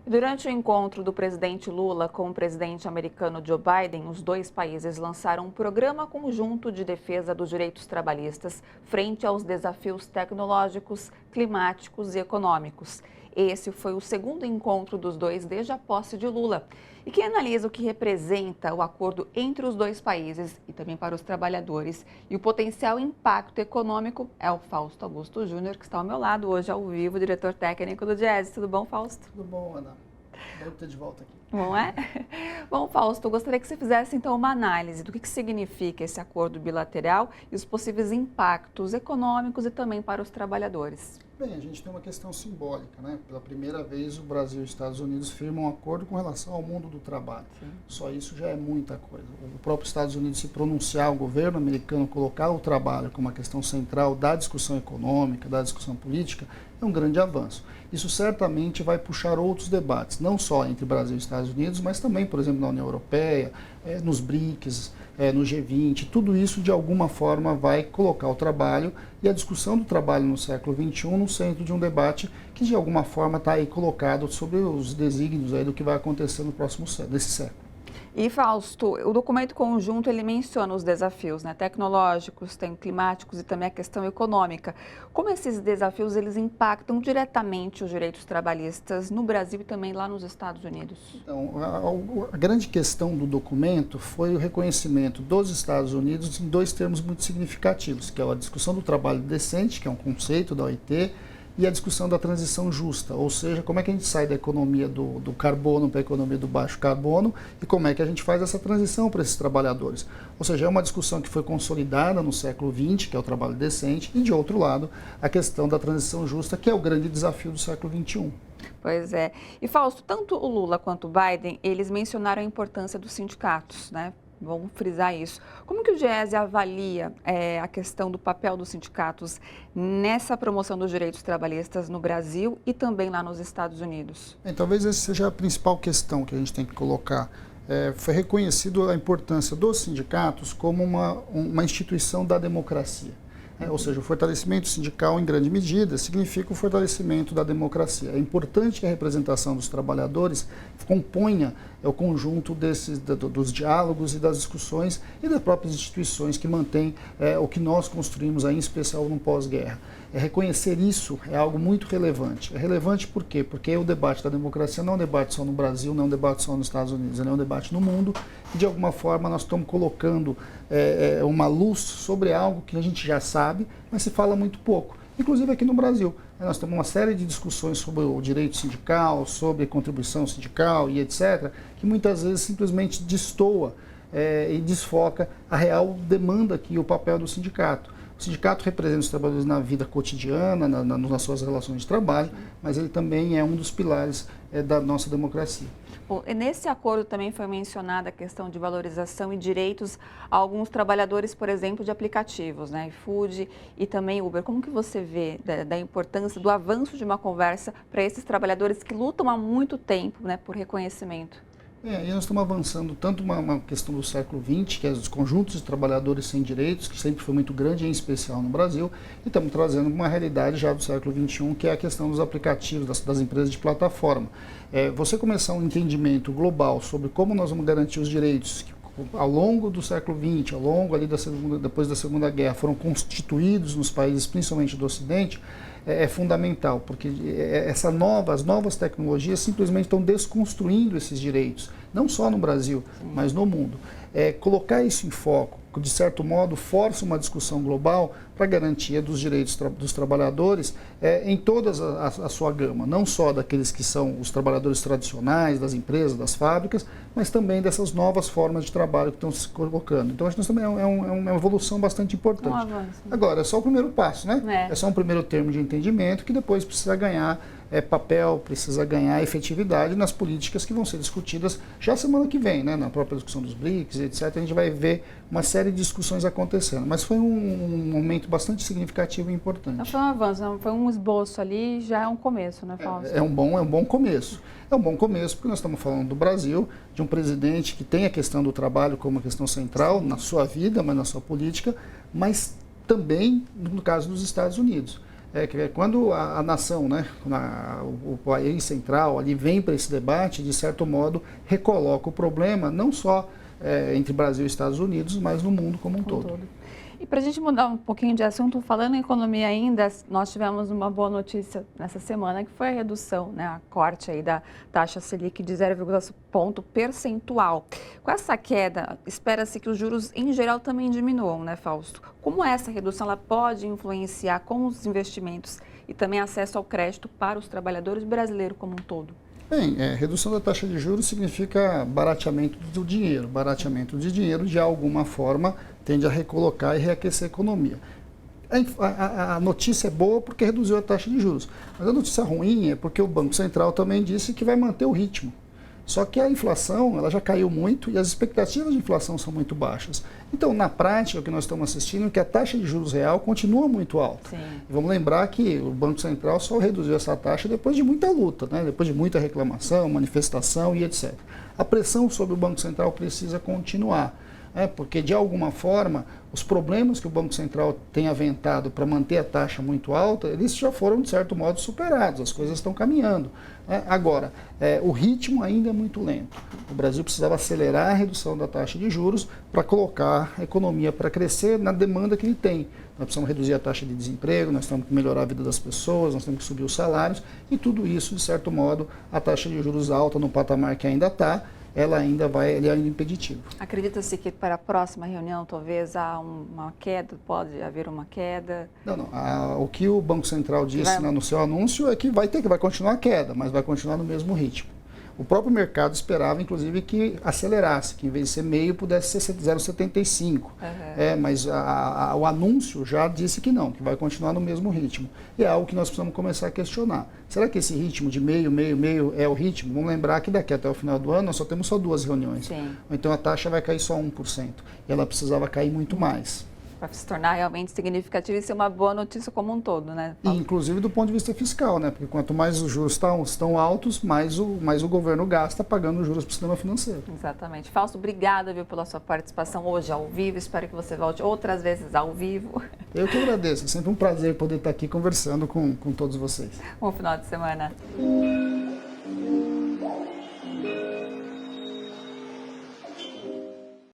Durante o encontro do presidente Lula com o presidente americano Joe Biden, os dois países lançaram um programa conjunto de defesa dos direitos trabalhistas frente aos desafios tecnológicos, climáticos e econômicos. Esse foi o segundo encontro dos dois desde a posse de Lula. E quem analisa o que representa o acordo entre os dois países e também para os trabalhadores e o potencial impacto econômico é o Fausto Augusto Júnior, que está ao meu lado hoje ao vivo, diretor técnico do Diese. Tudo bom, Fausto? Tudo bom, Ana. Bom ter de volta aqui. Bom, é? Bom, Fausto, eu gostaria que você fizesse então uma análise do que significa esse acordo bilateral e os possíveis impactos econômicos e também para os trabalhadores. Bem, a gente tem uma questão simbólica, né? Pela primeira vez o Brasil e os Estados Unidos firmam um acordo com relação ao mundo do trabalho. Sim. Só isso já é muita coisa. O próprio Estados Unidos se pronunciar, o governo americano colocar o trabalho como uma questão central da discussão econômica, da discussão política, é um grande avanço. Isso certamente vai puxar outros debates, não só entre Brasil e Estados Unidos, mas também, por exemplo, na União Europeia, nos BRICS, no G20, tudo isso de alguma forma vai colocar o trabalho e a discussão do trabalho no século XXI no centro de um debate que de alguma forma está aí colocado sobre os desígnios aí do que vai acontecer no próximo desse século. E, Fausto, o documento conjunto ele menciona os desafios, né, tecnológicos, climáticos e também a questão econômica. Como esses desafios eles impactam diretamente os direitos trabalhistas no Brasil e também lá nos Estados Unidos? Então, a grande questão do documento foi o reconhecimento dos Estados Unidos em dois termos muito significativos, que é a discussão do trabalho decente, que é um conceito da OIT, e a discussão da transição justa, ou seja, como é que a gente sai da economia do carbono para a economia do baixo carbono e como é que a gente faz essa transição para esses trabalhadores. Ou seja, é uma discussão que foi consolidada no século XX, que é o trabalho decente, e de outro lado, a questão da transição justa, que é o grande desafio do século XXI. Pois é. E, Fausto, tanto o Lula quanto o Biden, eles mencionaram a importância dos sindicatos, né? Vamos frisar isso. Como que o Diese avalia a questão do papel dos sindicatos nessa promoção dos direitos trabalhistas no Brasil e também lá nos Estados Unidos? Talvez essa seja a principal questão que a gente tem que colocar. Foi reconhecido a importância dos sindicatos como uma instituição da democracia. Ou seja, o fortalecimento sindical, em grande medida, significa o fortalecimento da democracia. É importante que a representação dos trabalhadores componha o conjunto dos diálogos e das discussões e das próprias instituições que mantêm o que nós construímos, aí, em especial no pós-guerra. Reconhecer isso é algo muito relevante. É relevante por quê? Porque o debate da democracia não é um debate só no Brasil, não é um debate só nos Estados Unidos, é um debate no mundo e, de alguma forma, nós estamos colocando uma luz sobre algo que a gente já sabe, mas se fala muito pouco. Inclusive aqui no Brasil. Nós temos uma série de discussões sobre o direito sindical, sobre contribuição sindical e etc., que muitas vezes simplesmente destoa e desfoca a real demanda aqui e o papel do sindicato. O sindicato representa os trabalhadores na vida cotidiana, nas suas relações de trabalho, mas ele também é um dos pilares da nossa democracia. Bom, e nesse acordo também foi mencionada a questão de valorização e direitos a alguns trabalhadores, por exemplo, de aplicativos, né, iFood e também Uber. Como que você vê da importância do avanço de uma conversa para esses trabalhadores que lutam há muito tempo, né, por reconhecimento? E nós estamos avançando tanto uma questão do século XX, que é os conjuntos de trabalhadores sem direitos, que sempre foi muito grande, em especial no Brasil, e estamos trazendo uma realidade já do século XXI, que é a questão dos aplicativos, das empresas de plataforma. Você começar um entendimento global sobre como nós vamos garantir os direitos que, ao longo do século XX, ao longo ali depois da Segunda Guerra, foram constituídos nos países, principalmente do Ocidente, é fundamental, porque as novas tecnologias simplesmente estão desconstruindo esses direitos, não só no Brasil, mas no mundo. Colocar isso em foco, de certo modo, força uma discussão global para a garantia dos direitos dos trabalhadores em toda a sua gama, não só daqueles que são os trabalhadores tradicionais, das empresas, das fábricas, mas também dessas novas formas de trabalho que estão se colocando. Então, acho que isso também é uma evolução bastante importante. Agora, é só o primeiro passo, né? É só um primeiro termo de entendimento que depois precisa ganhar papel, precisa ganhar efetividade nas políticas que vão ser discutidas já semana que vem, né? Na própria discussão dos BRICS, etc. A gente vai ver uma série de discussões acontecendo, mas foi um momento bastante significativo e importante. Não foi um avanço, não foi um esboço ali, já é um começo, né, Fausto? É um bom começo. É um bom começo porque nós estamos falando do Brasil, de um presidente que tem a questão do trabalho como uma questão central na sua vida, mas na sua política, mas também no caso dos Estados Unidos. que quando a nação, né, o país central ali vem para esse debate, de certo modo, recoloca o problema, não só entre Brasil e Estados Unidos, mas no mundo como um todo. E para a gente mudar um pouquinho de assunto, falando em economia ainda, nós tivemos uma boa notícia nessa semana, que foi a redução, né, a corte aí da taxa Selic de 0,5 ponto percentual. Com essa queda, espera-se que os juros em geral também diminuam, né, Fausto? Como essa redução ela pode influenciar com os investimentos e também acesso ao crédito para os trabalhadores brasileiros como um todo? Bem, redução da taxa de juros significa barateamento do dinheiro. Barateamento de dinheiro, de alguma forma, tende a recolocar e reaquecer a economia. A notícia é boa porque reduziu a taxa de juros, mas a notícia ruim é porque o Banco Central também disse que vai manter o ritmo. Só que a inflação ela já caiu muito e as expectativas de inflação são muito baixas. Então, na prática, o que nós estamos assistindo é que a taxa de juros real continua muito alta. E vamos lembrar que o Banco Central só reduziu essa taxa depois de muita luta, né? Depois de muita reclamação, manifestação e etc. A pressão sobre o Banco Central precisa continuar. Porque, de alguma forma, os problemas que o Banco Central tem aventado para manter a taxa muito alta, eles já foram, de certo modo, superados, as coisas estão caminhando. Agora, o ritmo ainda é muito lento. O Brasil precisava acelerar a redução da taxa de juros para colocar a economia para crescer na demanda que ele tem. Nós precisamos reduzir a taxa de desemprego, nós temos que melhorar a vida das pessoas, nós temos que subir os salários, e tudo isso, de certo modo, a taxa de juros alta no patamar que ainda está, ele é ainda impeditivo. Acredita-se que para a próxima reunião talvez há uma queda, pode haver uma queda? Não. O que o Banco Central disse no seu anúncio é que vai continuar a queda, mas vai continuar no mesmo ritmo. O próprio mercado esperava, inclusive, que acelerasse, que em vez de ser meio, pudesse ser 0,75. Mas o anúncio já disse que não, que vai continuar no mesmo ritmo. E é algo que nós precisamos começar a questionar. Será que esse ritmo de meio é o ritmo? Vamos lembrar que daqui até o final do ano nós só temos só 2 reuniões. Sim. Então a taxa vai cair só 1%. E ela precisava cair muito mais. Para se tornar realmente significativo e ser uma boa notícia como um todo, né? E, inclusive do ponto de vista fiscal, né? Porque quanto mais os juros estão altos, mais o governo gasta pagando os juros para o sistema financeiro. Exatamente. Fausto, obrigada, pela sua participação hoje ao vivo. Espero que você volte outras vezes ao vivo. Eu que agradeço. É sempre um prazer poder estar aqui conversando com todos vocês. Bom final de semana.